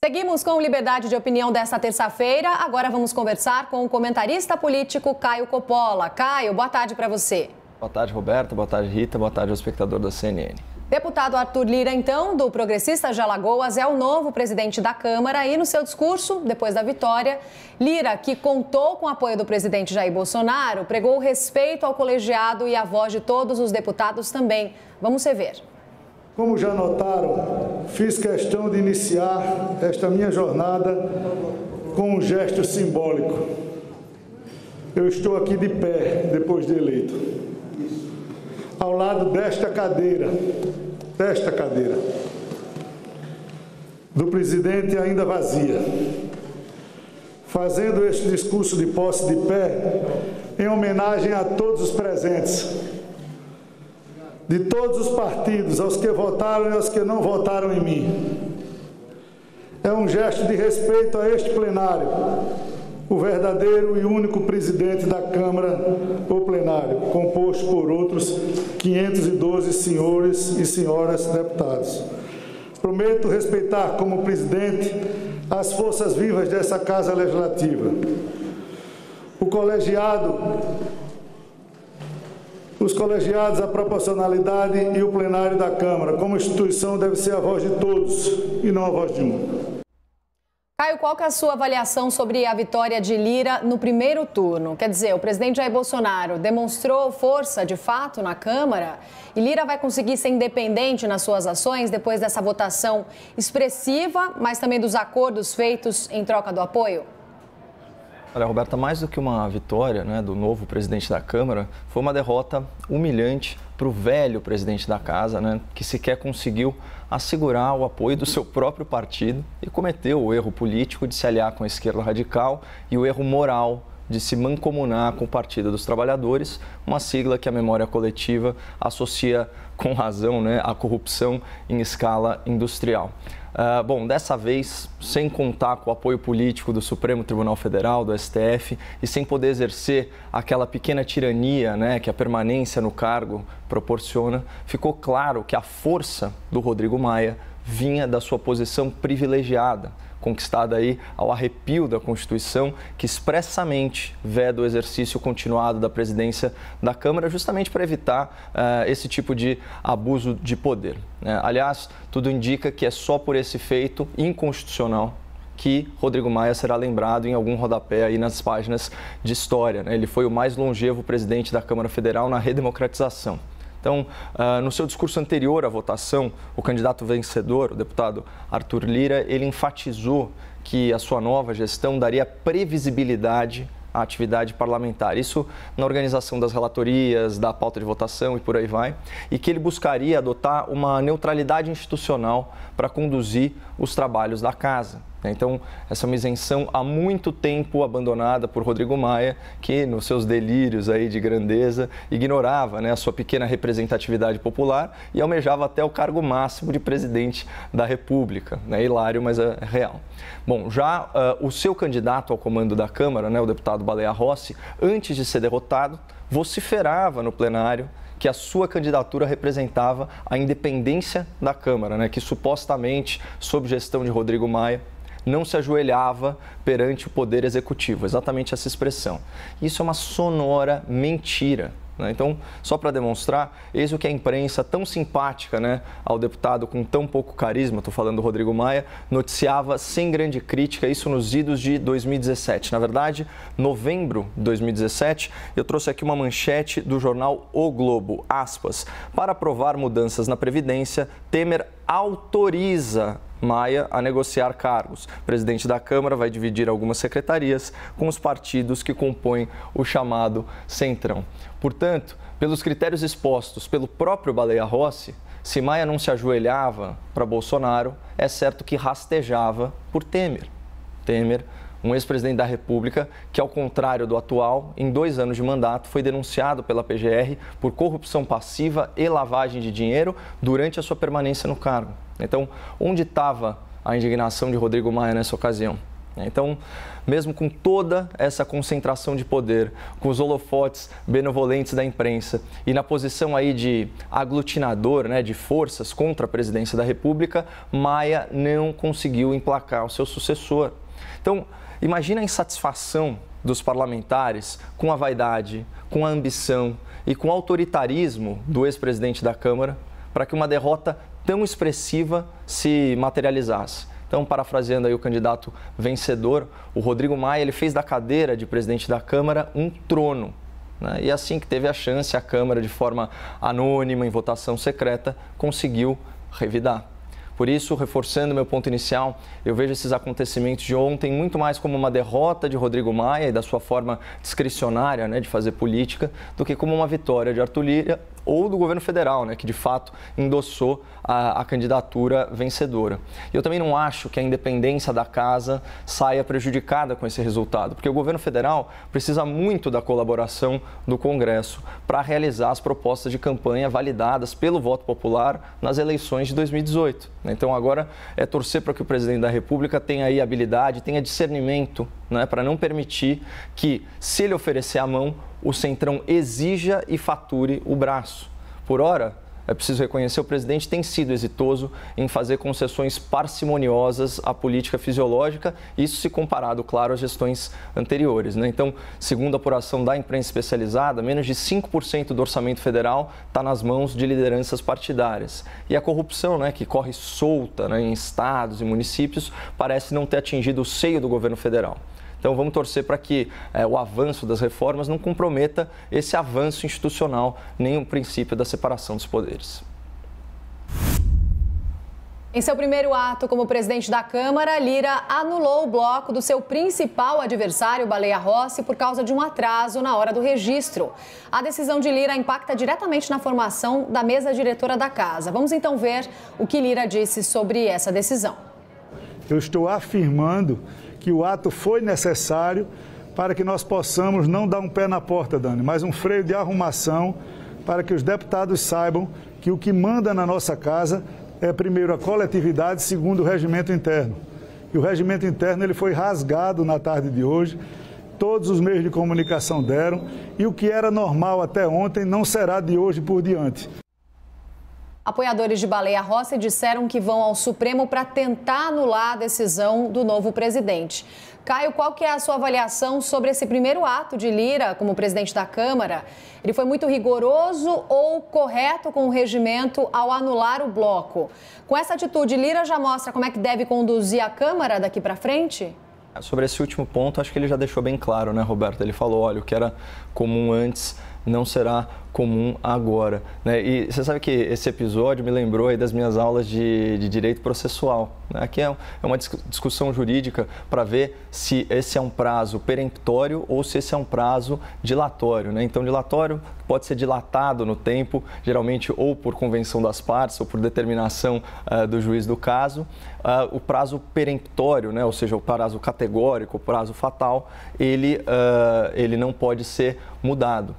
Seguimos com liberdade de opinião desta terça-feira. Agora vamos conversar com o comentarista político Caio Coppola. Caio, boa tarde para você. Boa tarde, Roberta. Boa tarde, Rita. Boa tarde ao espectador da CNN. Deputado Arthur Lira, então, do Progressistas de Alagoas, é o novo presidente da Câmara e no seu discurso, depois da vitória, Lira, que contou com o apoio do presidente Jair Bolsonaro, pregou o respeito ao colegiado e a voz de todos os deputados também. Vamos rever. Como já notaram, fiz questão de iniciar esta minha jornada com um gesto simbólico. Eu estou aqui de pé, depois de eleito, ao lado desta cadeira, do presidente ainda vazia, fazendo este discurso de posse de pé em homenagem a todos os presentes, de todos os partidos, aos que votaram e aos que não votaram em mim. É um gesto de respeito a este plenário, o verdadeiro e único presidente da Câmara, o plenário, composto por outros 512 senhores e senhoras deputados. Prometo respeitar como presidente as forças vivas dessa Casa Legislativa, os colegiados, a proporcionalidade e o plenário da Câmara. Como instituição, deve ser a voz de todos e não a voz de um. Caio, qual que é a sua avaliação sobre a vitória de Lira no primeiro turno? Quer dizer, o presidente Jair Bolsonaro demonstrou força, de fato, na Câmara e Lira vai conseguir ser independente nas suas ações depois dessa votação expressiva, mas também dos acordos feitos em troca do apoio? Olha, Roberta, mais do que uma vitória, do novo presidente da Câmara, foi uma derrota humilhante para o velho presidente da Casa, que sequer conseguiu assegurar o apoio do seu próprio partido e cometeu o erro político de se aliar com a esquerda radical e o erro moral de se mancomunar com o Partido dos Trabalhadores, uma sigla que a memória coletiva associa com razão à corrupção em escala industrial. Bom, dessa vez, sem contar com o apoio político do Supremo Tribunal Federal, do STF, e sem poder exercer aquela pequena tirania que a permanência no cargo proporciona, ficou claro que a força do Rodrigo Maia vinha da sua posição privilegiada, conquistada aí ao arrepio da Constituição, que expressamente veda o exercício continuado da presidência da Câmara, justamente para evitar esse tipo de abuso de poder. Aliás, tudo indica que é só por esse feito inconstitucional que Rodrigo Maia será lembrado em algum rodapé aí nas páginas de história. Ele foi o mais longevo presidente da Câmara Federal na redemocratização. Então, no seu discurso anterior à votação, o candidato vencedor, o deputado Arthur Lira, ele enfatizou que a sua nova gestão daria previsibilidade à atividade parlamentar. Isso na organização das relatorias, da pauta de votação e por aí vai. E que ele buscaria adotar uma neutralidade institucional para conduzir os trabalhos da casa. Então, essa é uma isenção há muito tempo abandonada por Rodrigo Maia, que nos seus delírios aí de grandeza ignorava a sua pequena representatividade popular e almejava até o cargo máximo de presidente da República. Hilário, mas é real. Bom, já o seu candidato ao comando da Câmara, o deputado Baleia Rossi, antes de ser derrotado, vociferava no plenário que a sua candidatura representava a independência da Câmara, que supostamente, sob gestão de Rodrigo Maia, não se ajoelhava perante o Poder Executivo, exatamente essa expressão. Isso é uma sonora mentira. Então, só para demonstrar, eis o que a imprensa tão simpática ao deputado com tão pouco carisma, estou falando do Rodrigo Maia, noticiava sem grande crítica, isso nos idos de 2017. Na verdade, novembro de 2017, eu trouxe aqui uma manchete do jornal O Globo, aspas, para aprovar mudanças na Previdência, Temer autoriza Maia a negociar cargos. O presidente da Câmara vai dividir algumas secretarias com os partidos que compõem o chamado Centrão. Portanto, pelos critérios expostos pelo próprio Baleia Rossi, se Maia não se ajoelhava para Bolsonaro, é certo que rastejava por Temer. Temer, um ex-presidente da República que, ao contrário do atual, em 2 anos de mandato, foi denunciado pela PGR por corrupção passiva e lavagem de dinheiro durante a sua permanência no cargo. Então, onde estava a indignação de Rodrigo Maia nessa ocasião? Então, mesmo com toda essa concentração de poder, com os holofotes benevolentes da imprensa e na posição aí de aglutinador, né, de forças contra a presidência da República, Maia não conseguiu emplacar o seu sucessor. Então, imagina a insatisfação dos parlamentares com a vaidade, com a ambição e com o autoritarismo do ex-presidente da Câmara para que uma derrota tão expressiva se materializasse. Então, parafraseando aí o candidato vencedor, o Rodrigo Maia, ele fez da cadeira de presidente da Câmara um trono, né? E assim que teve a chance, a Câmara, de forma anônima, em votação secreta, conseguiu revidar. Por isso, reforçando meu ponto inicial, eu vejo esses acontecimentos de ontem muito mais como uma derrota de Rodrigo Maia e da sua forma discricionária, né, de fazer política, do que como uma vitória de Arthur Lira ou do governo federal, né, que de fato endossou a candidatura vencedora. E eu também não acho que a independência da casa saia prejudicada com esse resultado, porque o governo federal precisa muito da colaboração do Congresso para realizar as propostas de campanha validadas pelo voto popular nas eleições de 2018. Então agora é torcer para que o presidente da República tenha aí habilidade, tenha discernimento, né, para não permitir que, se ele oferecer a mão, o Centrão exija e fature o braço. Por ora, é preciso reconhecer, o presidente tem sido exitoso em fazer concessões parcimoniosas à política fisiológica, isso se comparado, claro, às gestões anteriores, né? Então, segundo a apuração da imprensa especializada, menos de 5% do orçamento federal está nas mãos de lideranças partidárias. E a corrupção, né, que corre solta, né, em estados e municípios, parece não ter atingido o seio do governo federal. Então, vamos torcer para que o avanço das reformas não comprometa esse avanço institucional, nem o princípio da separação dos poderes. Em seu primeiro ato como presidente da Câmara, Lira anulou o bloco do seu principal adversário, Baleia Rossi, por causa de um atraso na hora do registro. A decisão de Lira impacta diretamente na formação da mesa diretora da casa. Vamos então ver o que Lira disse sobre essa decisão. Eu estou afirmando que o ato foi necessário para que nós possamos não dar um pé na porta, Dani, mas um freio de arrumação para que os deputados saibam que o que manda na nossa casa é, primeiro, a coletividade, segundo, o regimento interno. E o regimento interno ele foi rasgado na tarde de hoje, todos os meios de comunicação deram, e o que era normal até ontem não será de hoje por diante. Apoiadores de Baleia Rossi disseram que vão ao Supremo para tentar anular a decisão do novo presidente. Caio, qual que é a sua avaliação sobre esse primeiro ato de Lira como presidente da Câmara? Ele foi muito rigoroso ou correto com o regimento ao anular o bloco? Com essa atitude, Lira já mostra como é que deve conduzir a Câmara daqui para frente? Sobre esse último ponto, acho que ele já deixou bem claro, né, Roberto? Ele falou, olha, o que era comum antes não será comum agora, né? E você sabe que esse episódio me lembrou aí das minhas aulas de direito processual, né? Aqui é uma discussão jurídica para ver se esse é um prazo peremptório ou se esse é um prazo dilatório, né? Então, dilatório pode ser dilatado no tempo, geralmente ou por convenção das partes ou por determinação do juiz do caso. O prazo peremptório, né? Ou seja, o prazo categórico, o prazo fatal, ele não pode ser mudado.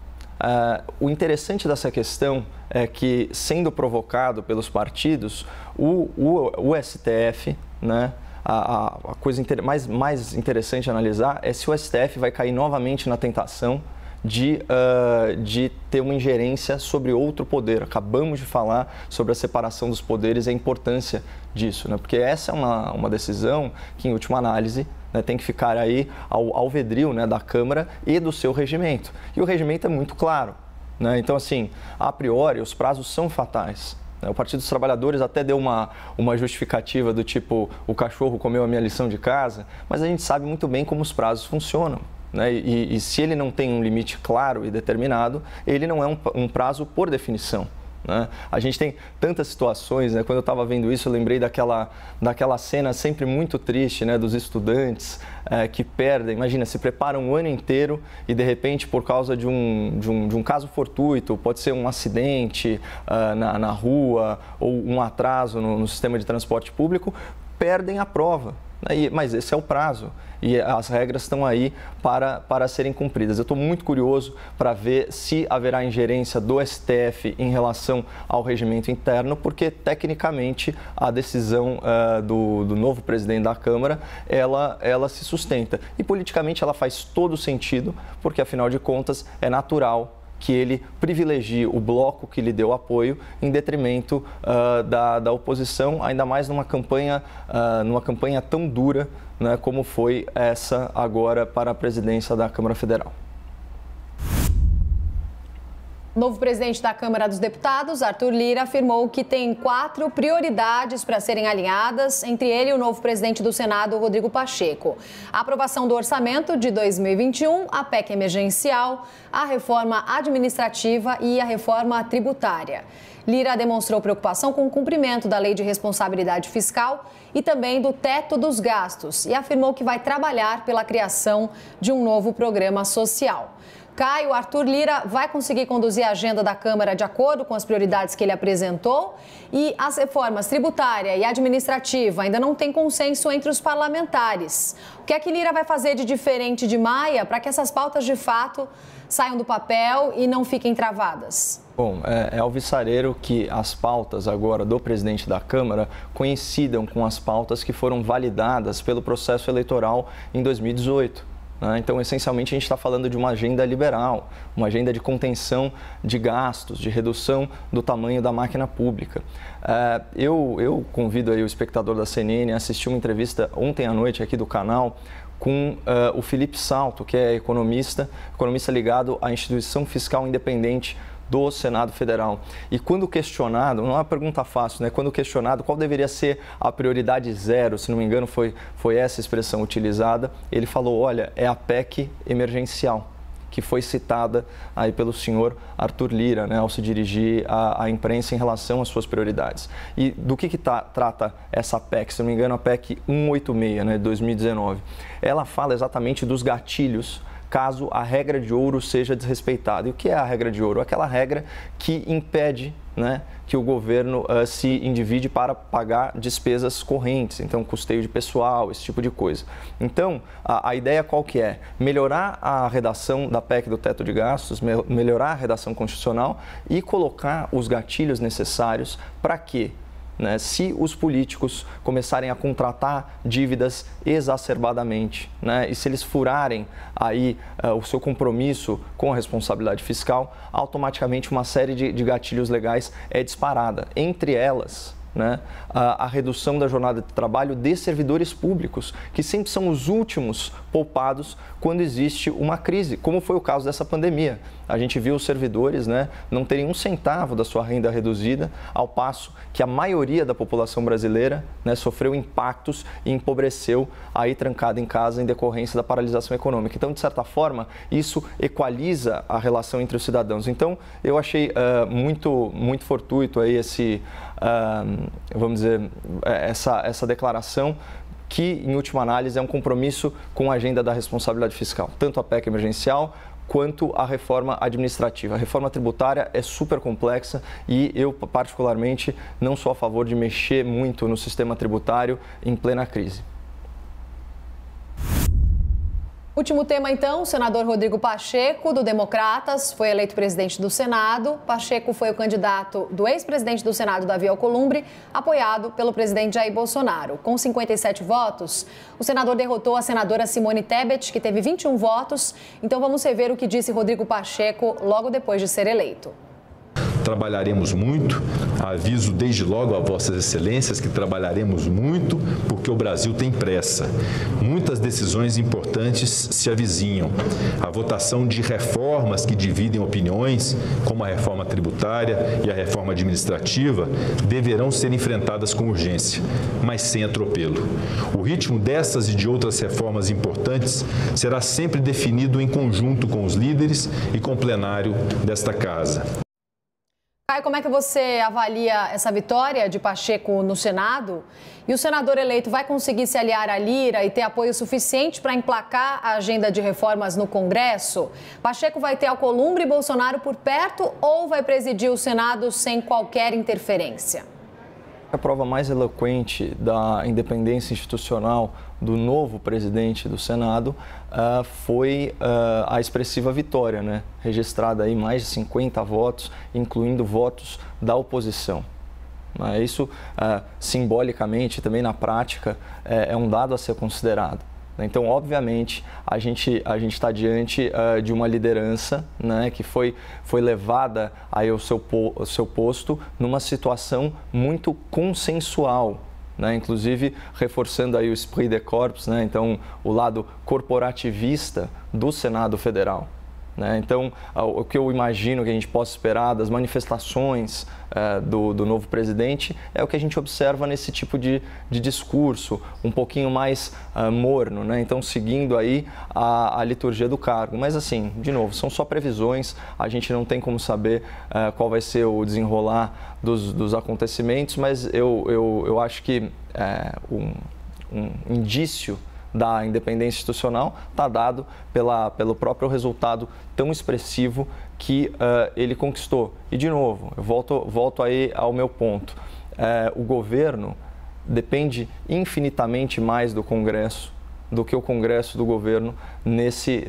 O interessante dessa questão é que, sendo provocado pelos partidos, o STF, né, a coisa mais interessante a analisar é se o STF vai cair novamente na tentação de ter uma ingerência sobre outro poder. Acabamos de falar sobre a separação dos poderes e a importância disso, né? Porque essa é uma decisão que, em última análise, né, tem que ficar aí ao alvedrio, né, da Câmara e do seu regimento. E o regimento é muito claro, né? Então, assim, a priori, os prazos são fatais. O Partido dos Trabalhadores até deu uma justificativa do tipo, o cachorro comeu a minha lição de casa, mas a gente sabe muito bem como os prazos funcionam, né? E se ele não tem um limite claro e determinado, ele não é um prazo por definição, né? A gente tem tantas situações, né? Quando eu estava vendo isso, eu lembrei daquela cena sempre muito triste, né? Dos estudantes que perdem, imagina, se preparam um ano inteiro e de repente, por causa de um caso fortuito, pode ser um acidente na rua ou um atraso no sistema de transporte público, perdem a prova. Mas esse é o prazo e as regras estão aí para serem cumpridas. Eu estou muito curioso para ver se haverá ingerência do STF em relação ao regimento interno, porque tecnicamente a decisão do novo presidente da Câmara, ela se sustenta. E politicamente ela faz todo sentido, porque afinal de contas é natural que ele privilegie o bloco que lhe deu apoio em detrimento da oposição, ainda mais numa campanha tão dura, né, como foi essa agora para a presidência da Câmara Federal. O novo presidente da Câmara dos Deputados, Arthur Lira, afirmou que tem 4 prioridades para serem alinhadas, entre ele e o novo presidente do Senado, Rodrigo Pacheco. A aprovação do orçamento de 2021, a PEC emergencial, a reforma administrativa e a reforma tributária. Lira demonstrou preocupação com o cumprimento da Lei de Responsabilidade Fiscal e também do teto dos gastos e afirmou que vai trabalhar pela criação de um novo programa social. Caio, Arthur Lira vai conseguir conduzir a agenda da Câmara de acordo com as prioridades que ele apresentou e as reformas tributária e administrativa ainda não têm consenso entre os parlamentares. O que é que Lira vai fazer de diferente de Maia para que essas pautas de fato saiam do papel e não fiquem travadas? Bom, é alvissareiro que as pautas agora do presidente da Câmara coincidam com as pautas que foram validadas pelo processo eleitoral em 2018. Então, essencialmente, a gente está falando de uma agenda liberal, uma agenda de contenção de gastos, de redução do tamanho da máquina pública. Eu convido aí o espectador da CNN a assistir uma entrevista ontem à noite aqui do canal com o Felipe Salto, que é economista ligado à Instituição Fiscal Independente do Senado Federal. E quando questionado, não é uma pergunta fácil, né? Quando questionado qual deveria ser a prioridade zero, se não me engano foi essa expressão utilizada, ele falou, olha, é a PEC emergencial, que foi citada aí pelo senhor Arthur Lira, né, ao se dirigir à imprensa em relação às suas prioridades. E do que trata essa PEC? Se não me engano, a PEC 186, né, de 2019. Ela fala exatamente dos gatilhos caso a regra de ouro seja desrespeitada. E o que é a regra de ouro? Aquela regra que impede, né, que o governo se endivide para pagar despesas correntes, então custeio de pessoal, esse tipo de coisa. Então, a ideia qual que é? Melhorar a redação da PEC do teto de gastos, melhorar a redação constitucional e colocar os gatilhos necessários para que, né, se os políticos começarem a contratar dívidas exacerbadamente, né, e se eles furarem aí o seu compromisso com a responsabilidade fiscal, automaticamente uma série de gatilhos legais é disparada. Entre elas, né, a redução da jornada de trabalho de servidores públicos, que sempre são os últimos poupados quando existe uma crise, como foi o caso dessa pandemia. A gente viu os servidores, né, não terem um centavo da sua renda reduzida, ao passo que a maioria da população brasileira, né, sofreu impactos e empobreceu aí trancada em casa em decorrência da paralisação econômica. Então, de certa forma, isso equaliza a relação entre os cidadãos. Então, eu achei muito fortuito aí vamos dizer, essa declaração que, em última análise, é um compromisso com a agenda da responsabilidade fiscal, tanto a PEC emergencial quanto a reforma administrativa. A reforma tributária é super complexa e eu, particularmente, não sou a favor de mexer muito no sistema tributário em plena crise. Último tema, então, o senador Rodrigo Pacheco, do Democratas, foi eleito presidente do Senado. Pacheco foi o candidato do ex-presidente do Senado, Davi Alcolumbre, apoiado pelo presidente Jair Bolsonaro. Com 57 votos, o senador derrotou a senadora Simone Tebet, que teve 21 votos. Então vamos rever o que disse Rodrigo Pacheco logo depois de ser eleito. Trabalharemos muito, aviso desde logo a vossas excelências que trabalharemos muito porque o Brasil tem pressa. Muitas decisões importantes se avizinham. A votação de reformas que dividem opiniões, como a reforma tributária e a reforma administrativa, deverão ser enfrentadas com urgência, mas sem atropelo. O ritmo dessas e de outras reformas importantes será sempre definido em conjunto com os líderes e com o plenário desta casa. Caio, como é que você avalia essa vitória de Pacheco no Senado? E o senador eleito vai conseguir se aliar a Lira e ter apoio suficiente para emplacar a agenda de reformas no Congresso? Pacheco vai ter Alcolumbre e Bolsonaro por perto ou vai presidir o Senado sem qualquer interferência? A prova mais eloquente da independência institucional do novo presidente do Senado foi a expressiva vitória, né? Registrada aí mais de 50 votos, incluindo votos da oposição. Isso, simbolicamente, também na prática, é um dado a ser considerado. Então, obviamente, a gente está diante de uma liderança, né, que foi levada aí ao seu posto numa situação muito consensual, né, inclusive reforçando aí o esprit de corps, né, então o lado corporativista do Senado Federal. Né? Então, o que eu imagino que a gente possa esperar das manifestações do novo presidente é o que a gente observa nesse tipo de discurso, um pouquinho mais morno, né? Então, seguindo aí a liturgia do cargo. Mas, assim, de novo, são só previsões, a gente não tem como saber qual vai ser o desenrolar dos acontecimentos, mas eu acho que um indício da independência institucional está dado pelo próprio resultado tão expressivo que ele conquistou. E, de novo, eu volto aí ao meu ponto. O governo depende infinitamente mais do Congresso do que o Congresso do governo nesse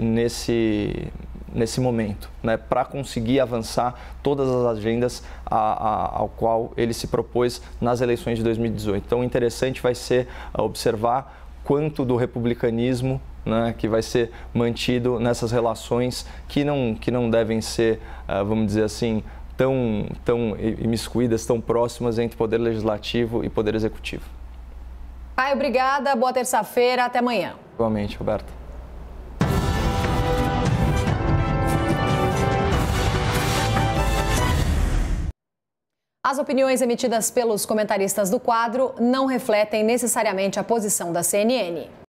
momento, né, para conseguir avançar todas as agendas ao qual ele se propôs nas eleições de 2018. Então, o interessante vai ser observar quanto do republicanismo, né, que vai ser mantido nessas relações que não devem ser, vamos dizer assim, tão imiscuídas, tão próximas entre poder legislativo e poder executivo. Caio, obrigada, boa terça-feira, até amanhã. Igualmente, Roberta. As opiniões emitidas pelos comentaristas do quadro não refletem necessariamente a posição da CNN.